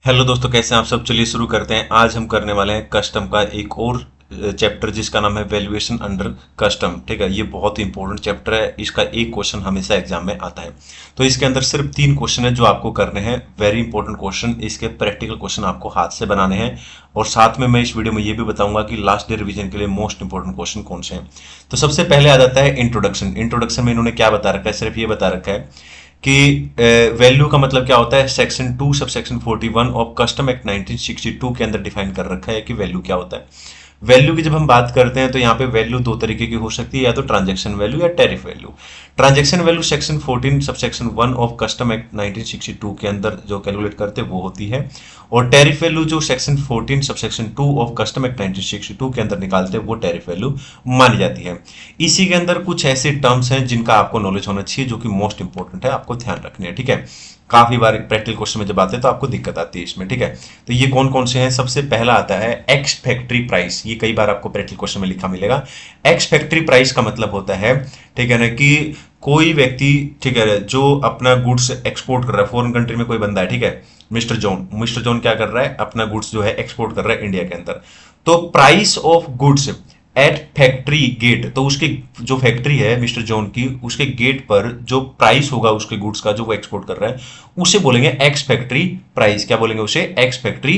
Hello दोस्तों, कैसे हैं आप सब। चलिए शुरू करते हैं। आज हम करने वाले हैं कस्टम का एक और चैप्टर जिसका नाम है वैल्यूएशन अंडर कस्टम। ठीक है, ये बहुत ही इंपॉर्टेंट चैप्टर है। इसका एक क्वेश्चन हमेशा एग्जाम में आता है। तो इसके अंदर सिर्फ 3 क्वेश्चन है जो आपको करने हैं, वेरी इंपॉर्टेंट क्वेश्चन। इसके प्रैक्टिकल क्वेश्चन आपको हाथ से बनाने हैं और साथ में मैं इस वीडियो में ये भी बताऊंगा कि लास्ट डे रिवीजन के लिए मोस्ट इंपॉर्टेंट क्वेश्चन कौन से हैं। तो सबसे पहले आ जाता है इंट्रोडक्शन। इंट्रोडक्शन में इन्होंने क्या बता रखा है, सिर्फ ये बता रखा है कि वैल्यू का मतलब क्या होता है। Section 2 sub section 41 of custom act 1962 के अंदर डिफाइन कर रखा है कि वैल्यू क्या होता है। वैल्यू की जब हम बात करते हैं तो यहाँ पे वैल्यू दो तरीके की हो सकती है, या तो ट्रांजैक्शन वैल्यू या tariff value. Transaction value section 14 sub section 1 of custom act 1962 के अंदर जो कैलकुलेट करते हैं वो होती है, और टैरिफ वैल्यू जो section 14 sub section 2 of custom act 1962 के अंदर निकालते हैं वो टैरिफ वैल्यू मानी जाती है। इसी के अंदर कुछ ऐसे टर्म्स हैं जिनका आपको नॉलेज होना चाहिए, जो कि मोस्ट इंपॉर्टेंट है, आपको ध्यान रखनी है। ठीक है, काफी बार प्रैक्टिकल क्वेश्चन में जब आते हैं तो आपको दिक्कत आती है इसमें। ठीक है, तो ये कौन कौन से हैं। सबसे पहला आता है एक्स फैक्ट्री प्राइस। ये कई बार आपको प्रैक्टिकल क्वेश्चन में लिखा मिलेगा। एक्स फैक्ट्री प्राइस का मतलब होता है, ठीक है ना, कि कोई व्यक्ति, ठीक है, जो अपना गुड्स एक्सपोर्ट कर रहा है फॉरेन कंट्री में, कोई बंदा है, ठीक है, मिस्टर जॉन क्या कर रहा है, अपना गुड्स जो है एक्सपोर्ट कर रहा है इंडिया के अंदर। तो price of goods at factory gate, तो उसकी जो फैक्ट्री है मिस्टर जॉन की, उसके गेट पर जो प्राइस होगा उसके गुड्स का जो वो एक्सपोर्ट कर रहा है, उसे बोलेंगे एक्स फैक्ट्री प्राइस। क्या बोलेंगे उसे? Ex factory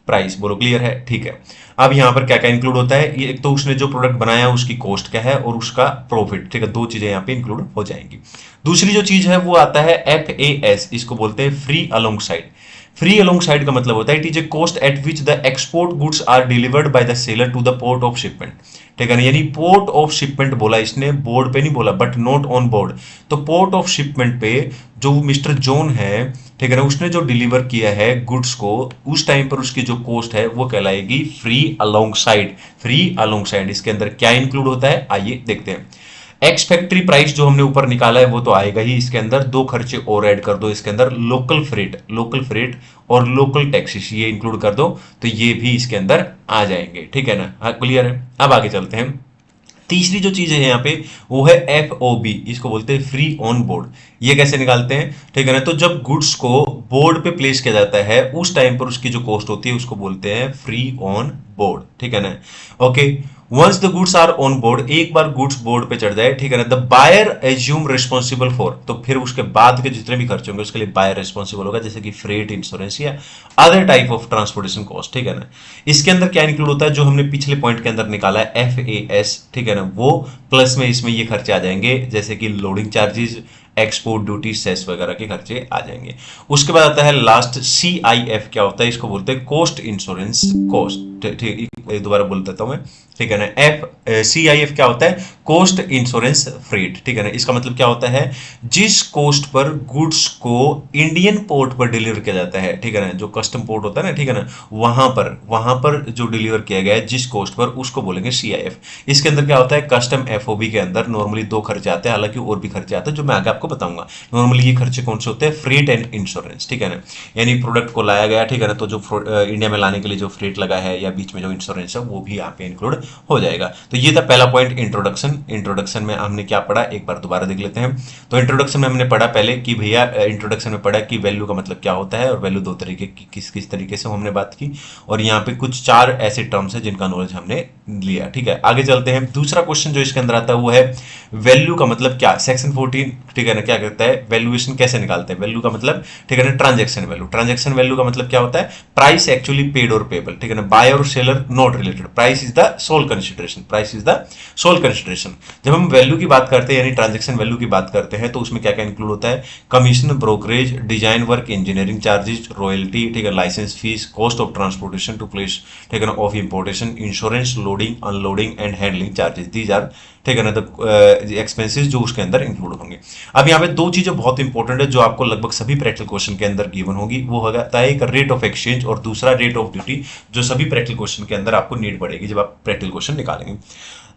price. बोलो क्लियर है? ठीक है। अब यहां पर क्या क्या इंक्लूड होता है, ये एक तो उसने जो प्रोडक्ट बनाया उसकी कॉस्ट क्या है और उसका प्रॉफिट। ठीक है, दो चीजें यहां पे इंक्लूड हो जाएंगी। दूसरी जो चीज है वो आता है FAS, इसको बोलते हैं free alongside. Free alongside का मतलब होता है it is a cost at which the export goods are delivered by the seller to the port of shipment. ठीक है ना, यानी पोर्ट ऑफ शिपमेंट बोला इसने, बोर्ड पे नहीं बोला, बट नॉट ऑन बोर्ड। तो पोर्ट ऑफ शिपमेंट पे जो मिस्टर जॉन है, ठीक है ना, उसने जो डिलीवर किया है गुड्स को, उस टाइम पर उसकी जो कॉस्ट है वो कहलाएगी free alongside. Free alongside इसके अंदर क्या इंक्लूड होता है, आइए देखते हैं। एक्स फैक्ट्री प्राइस जो हमने ऊपर निकाला है वो तो आएगा ही। इसके अंदर दो खर्चे और ऐड कर दो, इसके अंदर लोकल फ्रेट और लोकल टैक्सेस ये इंक्लूड कर दो, तो ये भी इसके अंदर आ जाएंगे। ठीक है ना, हाँ क्लियर है। अब आगे चलते हैं। तीसरी जो चीज है यहाँ पे वो है FOB, इसको बोलते हैं फ्री ऑन बोर्ड। ये कैसे निकालते हैं, ठीक है ना, तो जब गुड्स को बोर्ड पे प्लेस किया जाता है उस टाइम पर उसकी जो कॉस्ट होती है उसको बोलते हैं फ्री ऑन बोर्ड। ठीक है ना, okay. Once the goods are on board, एक बार गुड्स बोर्ड पे चढ़ जाए, ठीक है ना, the buyer assume responsible for, तो फिर उसके बाद के जितने भी खर्चे होंगे उसके लिए बायर रिस्पॉन्सिबल होगा, जैसे कि फ्रेट, इंश्योरेंस या other type of transportation cost. ठीक है ना, इसके अंदर क्या इंक्लूड होता है, जो हमने पिछले पॉइंट के अंदर निकाला है FAS, ठीक है ना, वो प्लस में इसमें ये खर्चे आ जाएंगे, जैसे कि loading charges, export duty, cess वगैरह के खर्चे आ जाएंगे। उसके बाद आता है लास्ट CIF। क्या होता है, इसको बोलते हैं कॉस्ट इंश्योरेंस कॉस्ट। ठीक, दोबारा बोल देता हूं मैं, ठीक है ना। CIF क्या होता है, कॉस्ट इंश्योरेंस फ्रेट। ठीक है ना, इसका मतलब क्या होता है, जिस कॉस्ट पर गुड्स को इंडियन पोर्ट पर डिलीवर किया जाता है, ठीक है ना, जो कस्टम पोर्ट होता है ना, ठीक है ना, वहां पर जो डिलीवर किया गया है जिस कॉस्ट पर, उसको बोलेंगे CIF। इसके अंदर क्या होता है, कस्टम FOB के अंदर नॉर्मली दो खर्चे आते हैं, हालांकि और भी खर्चे आते हैं जो मैं आगे आपको बताऊंगा। नॉर्मली ये खर्चे कौन से होते हैं, फ्रेट एंड इंश्योरेंस। ठीक है ना, यानी प्रोडक्ट को लाया गया, ठीक है ना, तो जो इंडिया में लाने के लिए जो फ्रेट लगा है या बीच में जो इंश्योरेंस है वो भी यहाँ पे इंक्लूड हो जाएगा। तो ये था पहला पॉइंट, इंट्रोडक्शन। इंट्रोडक्शन में हमने क्या पढ़ा, एक बार दोबारा देख लेते हैं। तो इंट्रोडक्शन में हमने पढ़ा पहले कि भैया, इंट्रोडक्शन में पढ़ा कि वैल्यू का मतलब क्या होता है, और वैल्यू दो तरीके की किस किस तरीके से हमने बात की, और यहाँ पे कुछ 4 ऐसे टर्म्स है जिनका नॉलेज हमने लिया। ठीक है, आगे चलते हैं। दूसरा क्वेश्चन जो इसके अंदर आता है वो है वैल्यू का मतलब क्या। सेक्शन 14, ठीक है ना, क्या करता है, वैल्यूएशन कैसे निकालते हैं। वैल्यू का मतलब, ठीक है ना, ट्रांजैक्शन वैल्यू। ट्रांजैक्शन वैल्यू का मतलब क्या होता है, प्राइस एक्चुअली पेड और पेबल। ठीक है ना, बायर और seller not related, price is the sole consideration, price is the sole consideration. जब हम वैल्यू की बात करते हैं यानी ट्रांजैक्शन वैल्यू की बात करते हैं तो उसमें क्या क्या इंक्लूड होता है, commission, brokerage, design work, engineering charges, royalty, ठीक है, licence fees, cost of transportation to place, ठीक है ना, of importation, insurance, loading, unloading and handling charges, these are, ठीक है ना, द एक्सपेंसेस जो उसके अंदर इंक्लूड होंगे। अब यहाँ पे दो चीजें बहुत इंपॉर्टेंट है जो आपको लगभग सभी प्रैक्टिकल क्वेश्चन के अंदर गिवन होगी, वो होता है एक रेट ऑफ एक्सचेंज और दूसरा रेट ऑफ ड्यूटी, जो सभी प्रैक्टिकल क्वेश्चन के अंदर आपको नीड पड़ेगी जब आप प्रैक्टिकल क्वेश्चन निकालेंगे।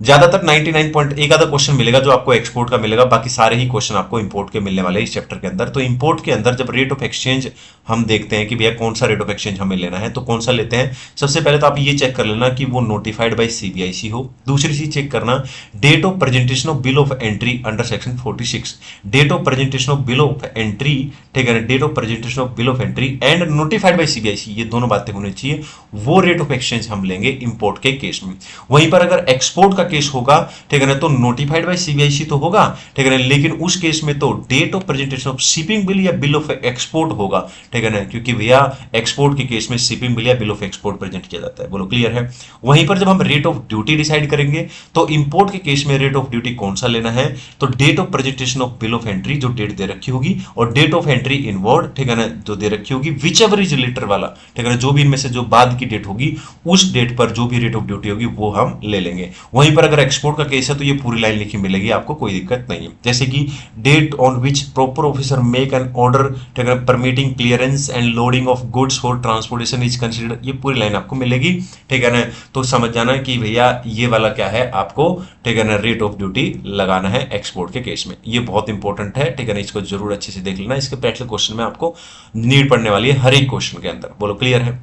ज्यादातर 99 पॉइंट एक आधा क्वेश्चन मिलेगा जो आपको एक्सपोर्ट का मिलेगा, बाकी सारे ही क्वेश्चन आपको इंपोर्ट के मिलने वाले हैं इस चैप्टर के अंदर। तो इंपोर्ट के अंदर जब रेट ऑफ एक्सचेंज हम देखते हैं कि भैया कौन सा रेट ऑफ एक्सचेंज हमें लेना है, तो कौन सा लेते हैं, सबसे पहले तो आप ये चेक कर लेना कि वो नोटिफाइड बाय सीबीआईसी हो। दूसरी चीज चेक करना date of presentation of bill of entry under section 46, date of presentation of bill of entry, ठीक है ना, date of presentation of bill of entry and notified by CBIC, ये दोनों बातें होनी चाहिए। वो रेट ऑफ एक्सचेंज हम लेंगे इंपोर्ट के केस में। वहीं पर अगर एक्सपोर्ट का केस होगा, ठीक है ना, तो नोटिफाइड बाय सीबीआईसी तो होगा, ठीक है ना, लेकिन उस केस में तो date of presentation of shipping bill या बिल ऑफ एक्सपोर्ट होगा, ठीक है ना, क्योंकि भैया एक्सपोर्ट के केस में शिपिंग बिल या बिल ऑफ एक्सपोर्ट प्रेजेंट किया जाता है। बोलो क्लियर है। वहीं पर जब हम रेट ऑफ ड्यूटी डिसाइड करेंगे तो इंपोर्ट के केस में रेट ऑफ ड्यूटी कौन सा लेना है, तो date of presentation of bill of entry जो डेट दे रखी होगी, और डेट ऑफ एंट्री इनवर्ड, ठीक है ना, जो दे रखी होगी, विच एवर इज लेटर वाला, ठीक है ना, जो भी इनमें से जो बाद की डेट होगी उस डेट पर जो भी रेट ऑफ ड्यूटी होगी वो हम ले लेंगे। वहीं पर अगर एक्सपोर्ट का केस है तो ये पूरी लाइन लिखी मिलेगी, आपको कोई दिक्कत नहीं है। जैसे कि date on which proper officer make an order, ठीक है, permitting clearance and loading of goods for transportation is considered, ये पूरी लाइन आपको मिलेगी, ठीक है ना। तो समझ जाना कि भैया ये वाला क्या है आपको, ठीक है ना, रेट ऑफ ड्यूटी लगाना है एक्सपोर्ट के केस में। ये बहुत इंपॉर्टेंट है, ठीक है ना, इसको जरूर अच्छे से देख लेना। इसके प्रैक्टिकल क्वेश्चन में आपको नीड पड़ने वाली है हर एक क्वेश्चन के अंदर। बोलो क्लियर है।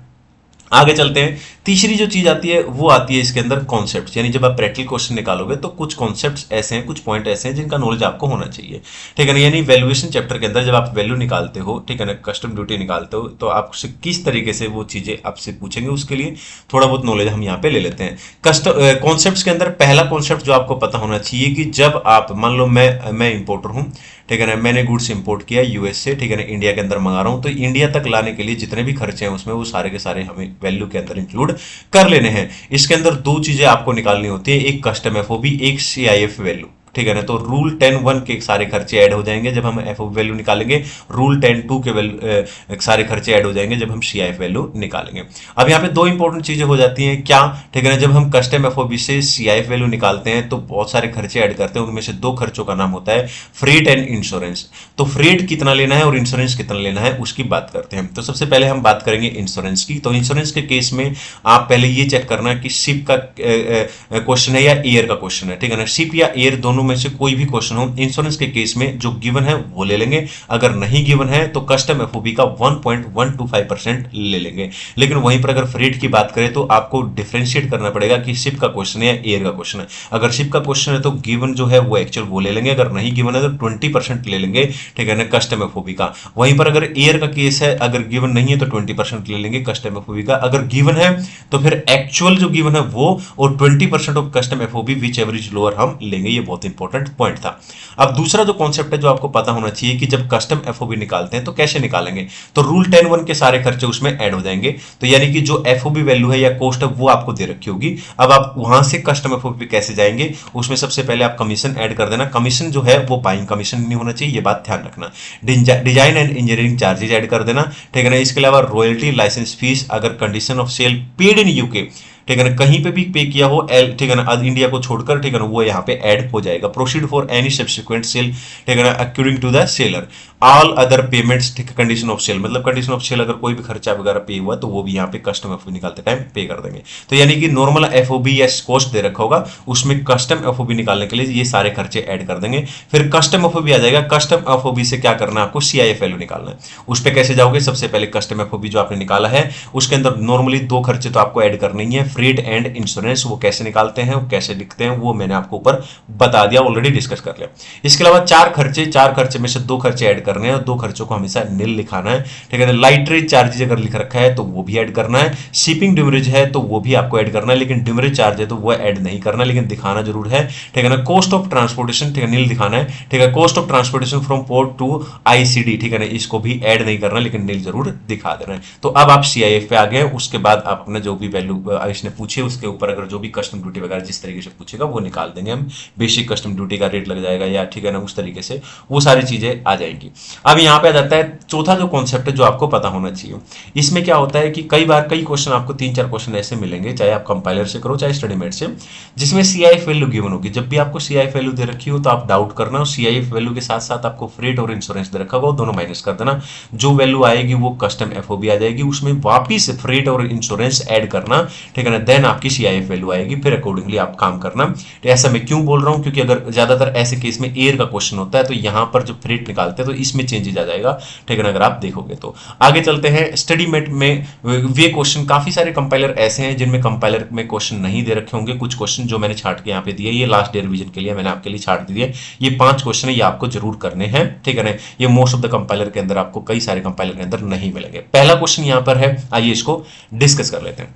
आगे चलते हैं। तीसरी जो चीज आती है वो आती है इसके अंदर कॉन्सेप्ट, यानी जब आप प्रैक्टिकल क्वेश्चन निकालोगे तो कुछ कॉन्सेप्ट्स ऐसे हैं, कुछ पॉइंट ऐसे हैं जिनका नॉलेज आपको होना चाहिए, ठीक है ना। यानी वैल्यूएशन चैप्टर के अंदर जब आप वैल्यू निकालते हो, ठीक है ना, कस्टम ड्यूटी निकालते हो, तो आपसे किस तरीके से वो चीजें आपसे पूछेंगे, उसके लिए थोड़ा बहुत नॉलेज हम यहाँ पे ले लेते हैं। कस्टम कॉन्सेप्ट के अंदर पहला कॉन्सेप्ट जो आपको पता होना चाहिए कि जब आप मान लो मैं इंपोर्टर हूँ, ठीक है ना, मैंने गुड्स इंपोर्ट किया यूएस से, ठीक है ना, इंडिया के अंदर मंगा रहा हूं, तो इंडिया तक लाने के लिए जितने भी खर्चे हैं उसमें वो सारे के सारे हमें वैल्यू के अंदर इंक्लूड कर लेने हैं। इसके अंदर दो चीजें आपको निकालनी होती है, एक कस्टम एफओबी, एक सीआईएफ वैल्यू, ठीक है ना। तो रूल 10(1) के सारे खर्चे ऐड हो जाएंगे जब हम एफ वैल्यू निकालेंगे, रूल 10(2) के सारे खर्चे ऐड हो जाएंगे जब हम सीआईएफ वैल्यू निकालेंगे। अब यहाँ पे दो इंपॉर्टेंट चीजें हो जाती हैं क्या, ठीक है ना, जब हम कस्टम एफओबी से सीआईएफ वैल्यू निकालते हैं तो बहुत सारे खर्चे ऐड करते हैं, उनमें से दो खर्चों का नाम होता है फ्रेट एंड इंश्योरेंस। तो फ्रेट कितना लेना है और इंश्योरेंस कितना लेना है उसकी बात करते हैं। तो सबसे पहले हम बात करेंगे इंश्योरेंस की। तो इंश्योरेंस के केस में आप पहले ये चेक करना कि शिप का क्वेश्चन है या एयर का क्वेश्चन है, ठीक है ना। शिप या एयर दोनों में से कोई भी क्वेश्चन हो, इंश्योरेंस के केस में जो गिवन है वो ले लेंगे, अगर नहीं गिवन है तो कस्टम एफओबी का 1.125% ले लेंगे। लेकिन वहीं पर अगर फ्रेट की बात करें तो आपको डिफरेंशिएट करना पड़ेगा कि शिप का क्वेश्चन है या एयर का क्वेश्चन है। अगर शिप का क्वेश्चन है तो गिवन जो है वो एक्चुअल वो ले लेंगे, अगर नहीं गिवन है तो 20% ले लेंगे, ठीक है ना, कस्टम एफओबी का। वहीं पर अगर एयर का केस है, अगर गिवन नहीं है तो 20% ले लेंगे कस्टम एफओबी का, अगर गिवन है तो फिर एक्चुअल जो गिवन है वो और 20% of custom FOB which average lower हम लेंगे। ये बहुत इंपॉर्टेंट पॉइंट था। अब दूसरा जो कॉन्सेप्ट है जो आपको पता होना चाहिए कि जब कस्टम एफओबी निकालते हैं तो कैसे निकालेंगे, तो रूल 10(1) के सारे खर्चे उसमें ऐड हो जाएंगे। तो यानी कि जो एफओबी वैल्यू है या कॉस्ट है वो आपको दे रखी होगी। अब आप वहां से कस्टम एफओबी कैसे जाएंगे, उसमें सबसे पहले आप कमीशन ऐड कर देना। कमीशन जो है वो बाइंग कमीशन नहीं होना चाहिए, ये बात ध्यान रखना। Design and engineering charges add कर देना, ठीक है ना। इसके अलावा रॉयल्टी, लाइसेंस फीस, अगर condition of sale paid in UK, ठीक है ना, कहीं पे भी पे किया हो, ठीक है ना, इंडिया को छोड़कर, ठीक है ना, वो यहाँ पे ऐड हो जाएगा। Proceed for any subsequent sale, ठीक है ना, accruing to the seller, all other payments, ठीक है, कंडीशन ऑफ सेल, मतलब कंडीशन ऑफ सेल अगर कोई भी खर्चा वगैरह पे हुआ तो वो भी यहाँ पे कस्टम एफओबी निकालते टाइम पे कर देंगे। तो यानी कि नॉर्मल एफओबी या कॉस्ट दे रखा होगा, उसमें कस्टम एफओबी निकालने के लिए ये सारे खर्चे ऐड कर देंगे। फिर कस्टम एफओबी आ जाएगा। कस्टम एफओबी से क्या करना है आपको, सीआईएफ वैल्यू निकालना है। उस पर कैसे जाओगे, सबसे पहले कस्टम एफओबी जो आपने निकाला है उसके अंदर नॉर्मली दो खर्चे तो आपको ऐड करने ही है, फ्रेट एंड इंश्योरेंस। वो कैसे निकालते हैं, वो कैसे लिखते हैं, वो मैंने आपको ऊपर बता दिया, ऑलरेडी डिस्कस कर लिया। इसके अलावा चार खर्चे में से दो खर्चे ऐड करने हैं, दो खर्चों को हमेशा नील लिखाना है, ठीक है ना। लाइटरेज चार्जेज अगर लिख रखा है तो वो भी ऐड करना है। शिपिंग डिमरेज है तो वो भी आपको ऐड करना है, लेकिन डिमरेज चार्ज है तो वो ऐड नहीं करना, लेकिन दिखाना जरूर है, ठीक है ना। कॉस्ट ऑफ ट्रांसपोर्टेशन, ठीक है, नील दिखाना है, ठीक है। Cost of transportation from port to ICD, ठीक है ना, इसको भी ऐड नहीं करना, लेकिन नील जरूर दिखा देना है। तो अब आप सीआईएफ पे आ गए। उसके बाद आप अपना जो भी वैल्यू इसने पूछे उसके ऊपर अगर जो भी कस्टम ड्यूटी वगैरह जिस तरीके से पूछेगा वो निकाल देंगे हम। बेसिक कस्टम ड्यूटी का रेट लग जाएगा या, ठीक है ना, उस तरीके से वो सारी चीजें आ जाएंगी। अब यहाँ पे आ जाता है चौथा जो कॉन्सेप्ट है जो आपको पता होना चाहिए। इसमें क्या होता है कि कई बार कई क्वेश्चन आपको 3-4 क्वेश्चन ऐसे मिलेंगे, चाहे आप कंपाइलर से करो चाहे स्टडीमेट से, जिसमें CIF वैल्यू गिवन होगी। जब भी आपको CIF वैल्यू दे रखी हो तो आप डाउट करना, और CIF वैल्यू के साथ साथ आपको फ्रेट और इंश्योरेंस दे रखा होगा, दोनों माइनस कर देना। जो वैल्यू आएगी वो कस्टम FOB आ जाएगी, उसमें वापिस फ्रेट और इंश्योरेंस ऐड करना, ठीक है ना, देन आपकी CIF वैल्यू आएगी, फिर अकॉर्डिंगली आप काम करना। तो ऐसा मैं क्यों बोल रहा हूँ, क्योंकि अगर ज्यादातर ऐसे केस में एयर का क्वेश्चन होता है तो यहाँ पर जो फ्रेट निकालते हैं तो इसमें चेंजेस आ जाएगा, ठीक है ना, अगर आप देखोगे तो। आगे चलते हैं स्टडीमेट में। वे क्वेश्चन काफी सारे कंपाइलर ऐसे हैं जिनमें कंपाइलर में क्वेश्चन नहीं दे रखे होंगे। कुछ क्वेश्चन जो मैंने छाट के यहाँ पे दिए, ये लास्ट डे रिवीजन के लिए मैंने आपके लिए छाट दिए। ये 5 क्वेश्चन है, ये आपको जरूर करने हैं, ठीक है ना। ये मोस्ट ऑफ द कंपाइलर के अंदर आपको, कई सारे कंपाइलर के अंदर नहीं मिलेंगे। पहला क्वेश्चन यहाँ पर है, आइए इसको डिस्कस कर लेते हैं।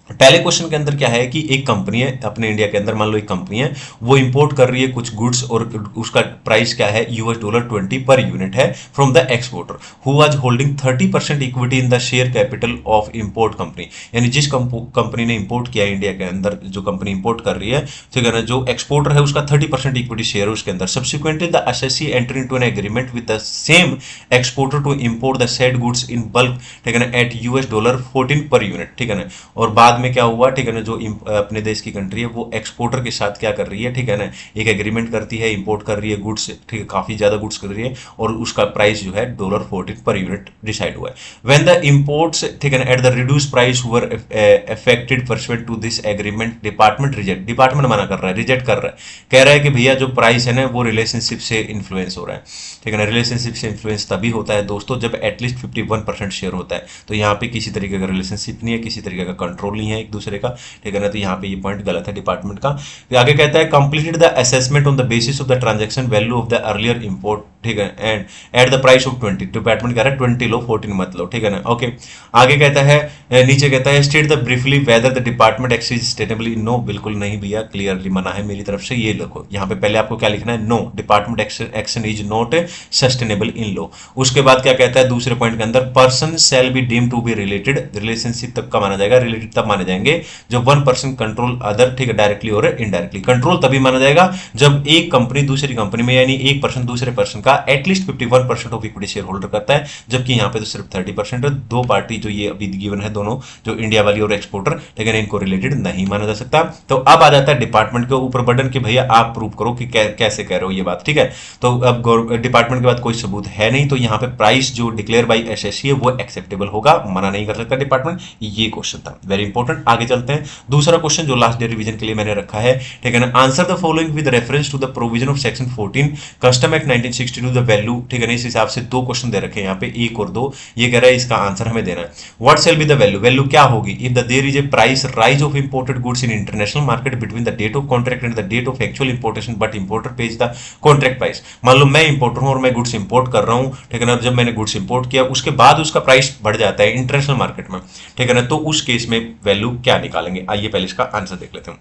पहले क्वेश्चन के अंदर क्या है कि एक कंपनी है अपने इंडिया के अंदर, मान लो एक कंपनी है, वो इंपोर्ट कर रही है कुछ गुड्स, और उसका प्राइस क्या है, $20 पर यूनिट है, from the exporter who was holding 30% equity in the share capital of import company. यानी जिस कंपनी ने इंपोर्ट किया है इंडिया के अंदर, जो कंपनी इंपोर्ट कर रही है, ठीक है ना, जो एक्सपोर्टर है उसका 30% इक्विटी शेयर है उसके अंदर। Subsequently the SSC enter into an agreement with the same exporter to import the said goods in bulk, ठीक है ना, एट $14 पर यूनिट, ठीक है ना। और बाद में क्या हुआ, ठीक है ना, जो अपने देश की कंट्री है वो एक्सपोर्टर के साथ क्या कर रही है, ठीक है ना, एक एग्रीमेंट करती है, इंपोर्ट कर रही है गुड्स, ठीक है, काफी ज्यादा गुड्स कर रही है, और उसका प्राइस जो है $14 पर यूनिट डिसाइड हुआ है। व्हेन द इंपोर्ट्स, ठीक है ना, at the reduce price were affected pursuant to this agreement, department reject, department मना कर रहा है, रिजेक्ट कर रहा है, कह रहा है कि भैया जो प्राइस है ना वो रिलेशनशिप से इन्फ्लुएंस हो रहा है, ठीक है ना। रिलेशनशिप से इन्फ्लुएंस तभी होता है दोस्तों जब एटलीस्ट 51% शेयर होता है। तो यहाँ पे किसी तरीके का रिलेशनशिप नहीं है, किसी तरीके का कंट्रोल नहीं है एक दूसरे का, ठीक है ना। तो यहाँ पे ये पॉइंट गलत है डिपार्टमेंट का। तो आगे कहता है completed the assessment on the basis of the transaction value of the earlier import, ठीक है, and at the price of 20, department कह रहा है 20 लो 14 मत लो, ठीक है ना। ओके, आगे कहता है, नीचे कहता है state the briefly whether the department action is sustainable in, no बिल्कुल नहीं भैया, क्लियरली मना है मेरी तरफ से, ये लिखो यहाँ पे। पहले आपको क्या लिखना है, no department action is not sustainable in law. उसके बाद क्या कहता है दूसरे पॉइंट के अंदर, person shall be deemed to be related, relationship तब का माना जाएगा, रिलेटेड तब माने जाएंगे जब 1% कंट्रोल अदर, ठीक है, डायरेक्टली और इनडायरेक्टली। कंट्रोल तभी माना जाएगा जब एक कंपनी दूसरी कंपनी में, यानी एक पर्सन दूसरे पर्सन का at least 51% of equity share holder करता है, जबकि यहाँ पे तो सिर्फ 30% है। दो पार्टी जो ये अभी गिवन है दोनों, जो इंडिया वाली और एक्सपोर्टर, लेकिन इनको रिलेटेड नहीं माना जा सकता। तो अब आ जाता है डिपार्टमेंट के ऊपर बर्डन कि भैया आप प्रूव करो कि कैसे कह रहे हो ये बात, ठीक है। तो अब डिपार्टमेंट के बाद कोई सबूत है नहीं, तो यहाँ पे प्राइस जो डिक्लेयर बाई एसएससी है वो एक्सेप्टेबल होगा, मना नहीं कर सकता डिपार्टमेंट। ये क्वेश्चन था, वेरी इंपॉर्टेंट। आगे चलते हैं, दूसरा क्वेश्चन जो लास्ट डे रिवीजन के लिए मैंने रखा है, ठीक है ना। Answer the following with reference to the provision of section 14 custom act 1962 the value, ठीक है ना। इस हिसाब से दो क्वेश्चन दे रखे हैं यहाँ पे, एक और दो। ये कह रहा है इसका आंसर हमें देना है। What shall be the value, value क्या होगी if the there is a price rise of imported goods in international market between the date of contract and the date of actual importation, but importer pays the contract price. मान लो मैं importer हूं और मैं goods import कर रहा हूं, ठीक है ना। जब मैंने गुड्स इंपोर्ट किया उसके बाद उसका प्राइस बढ़ जाता है इंटरनेशनल मार्केट में, ठीक है ना, तो उस केस में वैल्यू क्या निकालेंगे। आइए पहले इसका आंसर देख लेते हैं।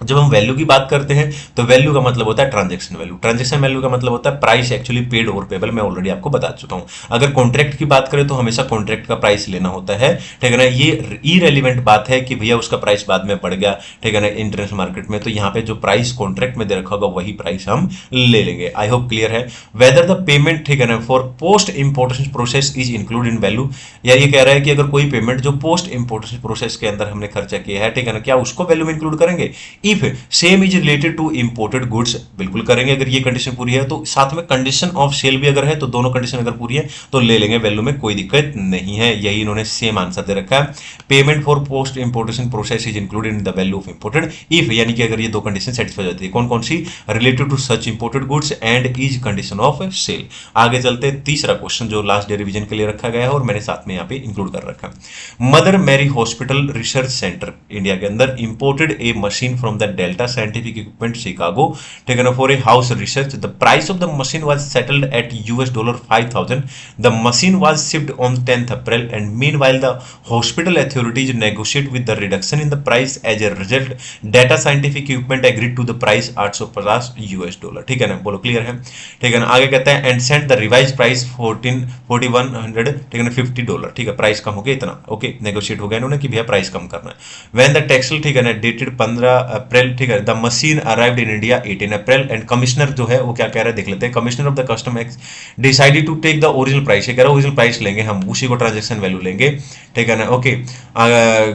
जब हम वैल्यू की बात करते हैं तो वैल्यू का मतलब होता है ट्रांजैक्शन वैल्यू, ट्रांजैक्शन वैल्यू का मतलब होता है प्राइस एक्चुअली पेड और पेबल, मैं ऑलरेडी आपको बता चुका हूं। अगर कॉन्ट्रैक्ट की बात करें तो हमेशा कॉन्ट्रैक्ट का प्राइस लेना होता है, ठीक है ना। ये इरेलीवेंट बात है कि भैया उसका प्राइस बाद में बढ़ गया, ठीक है ना, इंटरनेशनल मार्केट में, तो यहाँ पे जो प्राइस कॉन्ट्रैक्ट में दे रखा होगा वही प्राइस हम ले लेंगे। आई होप क्लियर है। वेदर द पेमेंट, ठीक है ना, for post importation process is include in value, या ये कह रहा है कि अगर कोई पेमेंट जो पोस्ट इंपोर्टेशन प्रोसेस के अंदर हमने खर्चा किया है, ठीक है ना, क्या उसको वैल्यू में इंक्लूड करेंगे। If same is related to imported goods, बिल्कुल करेंगे अगर ये कंडीशन पूरी है तो। साथ में कंडीशन ऑफ सेल भी अगर है तो दोनों कंडीशन अगर पूरी है तो ले लेंगे वैल्यू में, कोई दिक्कत नहीं है। यही इन्होंने सेम आंसर दे रखा है। Payment for post importation process is included in the value of imported if, यानी कि अगर ये दो कंडीशन सेटिस्फाई हो जाती है। कौन कौन सी, related to such imported goods and is condition of sale. आगे चलते तीसरा क्वेश्चन जो लास्ट डे रिवीजन के लिए रखा गया है और मैंने साथ में यहाँ पे इंक्लूड कर रखा है। Mother Mary hospital research centre India के अंदर imported a machine from the Delta scientific equipment Chicago, ठीक है ना, for a house research. The price of the machine was settled at $5,000। The machine was shipped on 10th April and meanwhile the hospital authorities negotiate with the reduction in the price as a result data scientific equipment agreed to the price $850, ठीक है ना। बोलो clear है, ठीक है ना। आगे कहता है and sent the revise price 4100, ठीक है ना, $50, ठीक है, प्राइस कम हो गया इतना। ओके, नेगोशिएट हो गया इन्होंने कि भैया प्राइस कम करना है। व्हेन द टेक्सटाइल, ठीक है ना, डेटेड 15 अप्रैल, ठीक है, the machine arrived in India 18 April and commissioner जो है वो क्या कह रहा है देख लेते हैं। Commissioner of the custom act decided to take the original price, ये कह रहा है ओरिजिनल प्राइस लेंगे हम, उसी को ट्रांजेक्शन वैल्यू लेंगे, ठीक है ना। ओके,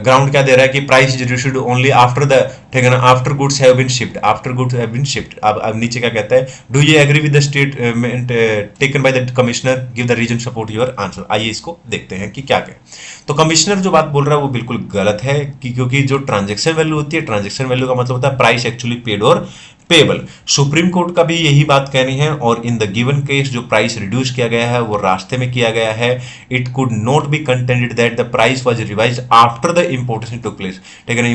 ग्राउंड क्या दे रहा है कि price is received only after the, ठीक है ना, after goods have been shipped, after goods have been shipped. अब नीचे क्या कहता है, do you agree with the statement taken by the commissioner, give the reason support your answer. आइए इसको देखते हैं कि क्या कहे। तो कमिश्नर जो बात बोल रहा है वो बिल्कुल गलत है कि क्योंकि जो ट्रांजैक्शन वैल्यू होती है, ट्रांजैक्शन वैल्यू का मतलब होता है प्राइस एक्चुअली पेड और पेबल। सुप्रीम कोर्ट का भी यही बात कहनी है और इन द गिवन केस जो प्राइस रिड्यूस किया गया है वो रास्ते में किया गया है। It could not be contended that the price was revised after the importation took place, ठीक है ना,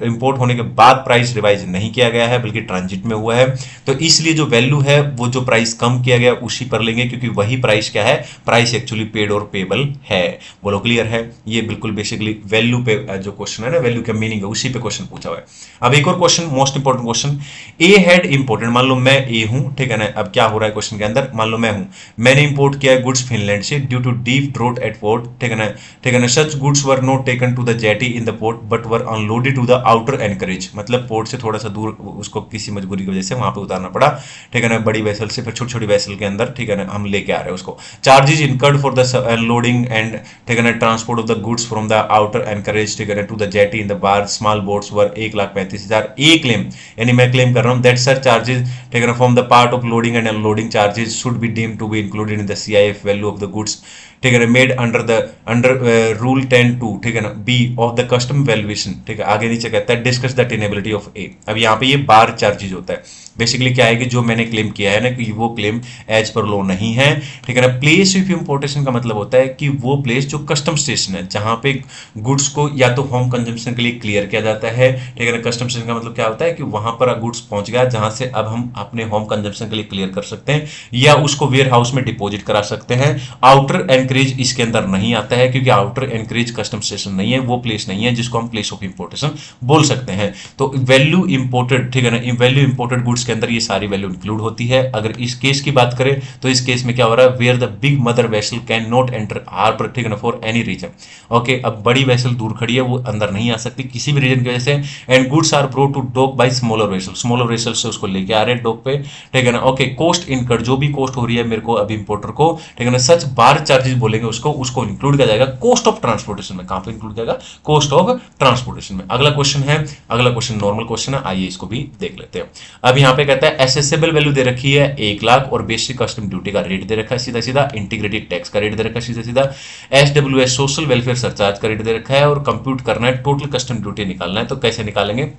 इंपोर्ट होने के बाद प्राइस रिवाइज नहीं किया गया है बल्कि ट्रांजिट में हुआ है। तो इसलिए जो वैल्यू है वो जो प्राइस कम किया गया उसी पर लेंगे क्योंकि वही प्राइस क्या है, प्राइस एक्चुअली पेड और पेबल है। बोलो क्लियर है? ये बिल्कुल बेसिकली वैल्यू पे जो क्वेश्चन है ना, वैल्यू का मीनिंग है उसी पे क्वेश्चन पूछा हुआ है। अब एक और question, most important question, A had imported, मान लो मैं ए हूं, ठीक है ना। अब क्या हो रहा है क्वेश्चन के अंदर, मान लो मैं हूं, मैंने इंपोर्ट किया है गुड्स फिनलैंड से due to deep draught at port, ठीक है ना, ठीक है ना। Such goods were not taken to the jetty in the port but were unloaded to the outer anchorage, मतलब पोर्ट से थोड़ा सा दूर उसको किसी मजबूरी की वजह से वहां पे उतारना पड़ा, ठीक है ना, बड़ी वेसल से फिर छोटी छोटी वेसल के अंदर, ठीक है ना, हम लेके आ रहे हैं उसको। Charges incurred for the unloading and, ठीक है ना, transport of the goods from the outer anchorage, ठीक है ना, to the jetty in the bar small boats were 1,35,000। A claim, यानी मैं क्लेम कर रहा हूं दैट सर चार्जेज, ठीक है ना, from the part of loading and unloading charges should be deemed to be included in the CIF value of the goods, ठीक है ना, मेड अंडर रूल 10(2), ठीक है ना, B of the custom valuation, ठीक है। आगे नीचे कहता है discuss the tenability of A. अब यहाँ पे ये बार चार्जेज होता है, बेसिकली क्या है कि जो मैंने क्लेम किया है ना कि वो क्लेम एज पर लो नहीं है, ठीक है ना। प्लेस ऑफ इंपोर्टेशन का मतलब होता है कि वो प्लेस जो कस्टम स्टेशन है जहां पे गुड्स को या तो होम कंजम्पशन के लिए क्लियर किया जाता है, ठीक है ना। कस्टम स्टेशन का मतलब क्या होता है कि वहां पर गुड्स पहुंच गया जहां से अब हम अपने होम कंजम्पशन के लिए क्लियर कर सकते हैं या उसको वेयर हाउस में डिपॉजिट करा सकते हैं। आउटर एनकरेज इसके अंदर नहीं आता है क्योंकि आउटर एनकरेज कस्टम स्टेशन नहीं है, वो प्लेस नहीं है जिसको हम प्लेस ऑफ इंपोर्टेशन बोल सकते हैं। तो वैल्यू इंपोर्टेड, ठीक है ना, वैल्यू इंपोर्टेड गुड्स के अंदर ये सारी वैल्यू इंक्लूड होती है। अगर इस केस की बात करें तो इस केस में क्या हो रहा है, where the big mother vessel can not enter harbour, ठीक है ना, फॉर एनी रीजन। ओके, अब बड़ी वेसल दूर खड़ी है, वो अंदर नहीं आ सकती किसी भी रीजन की वजह से। And goods are brought to dock by smaller vessel, smaller vessel से उसको लेके आ रहे हैं डॉक पे, ठीक है ना। ओके, कोस्ट इनकर्ड, जो भी कोस्ट हो रही है मेरे को अब इंपोर्टर को, ठीक है ना, सच बार चार्जेस बोलेंगे उसको इंक्लूड किया जाएगा कोस्ट ऑफ ट्रांसपोर्टेशन में। कहां पे इंक्लूड किया जाएगा, कोस्ट ऑफ ट्रांसपोर्टेशन में। अगला क्वेश्चन है, अगला क्वेश्चन नॉर्मल क्वेश्चन है, आइए इसको भी देख लेते हैं। अब यहां पे कहता है एसेसेबल वैल्यू दे रखी है 1 लाख और बेसिक कस्टम ड्यूटी का रेट दे रखा है सीधा सीधा, इंटीग्रेटेड टैक्स का रेट दे रखा है सीधा सीधा, एसडब्ल्यूएस सोशल वेलफेयर सरचार्ज का रेट दे रखा है और कंप्यूट करना है, टोटल कस्टम ड्यूटी निकालना है। तो कैसे निकालेंगे,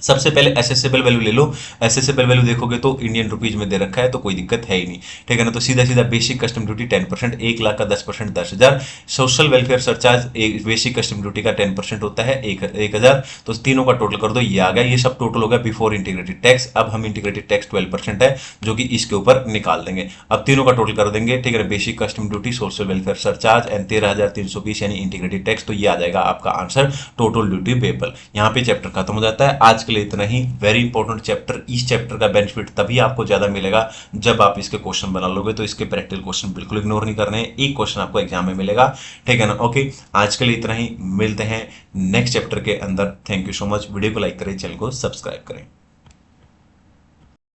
सबसे पहले एसेसेबल वैल्यू ले लो। एसेसेबल वैल्यू देखोगे तो इंडियन रुपीज में दे रखा है तो कोई दिक्कत है ही नहीं, ठीक है ना। तो सीधा सीधा बेसिक कस्टम ड्यूटी 10%, 1 लाख का 10% 10,000, social welfare surcharge basic custom duty का 10% होता है 1,000। तो तीनों का टोटल कर दो, ये आ गया। ये सब टोटल हो गया बिफोर इंटीग्रेटेड टैक्स। अब हम इंटीग्रेटेड टैक्स 12% है जो कि इसके ऊपर निकाल देंगे। अब तीनों का टोटल कर देंगे, ठीक है, basic custom duty, social welfare surcharge and 13,320 यानी इंटीग्रेटेड टैक्स। तो ये आ जाएगा आपका आंसर, टोटल ड्यूटी पेबल। यहाँ पे चैप्टर खत्म हो जाता है। आज के लिए इतना ही, वेरी इंपॉर्टेंट चैप्टर। इस चैप्टर का बेनिफिट तभी आपको ज्यादा मिलेगा जब आप इसके क्वेश्चन बना लोगे। तो इसके प्रैक्टिकल क्वेश्चन बिल्कुल इग्नोर नहीं करने हैं, एक क्वेश्चन आपको एग्जाम में मिलेगा, ठीक है ना। ओके, आज के लिए इतना ही, मिलते हैं नेक्स्ट चैप्टर के अंदर। Thank you so much. Video को लाइक करें, चैनल को सब्सक्राइब करें।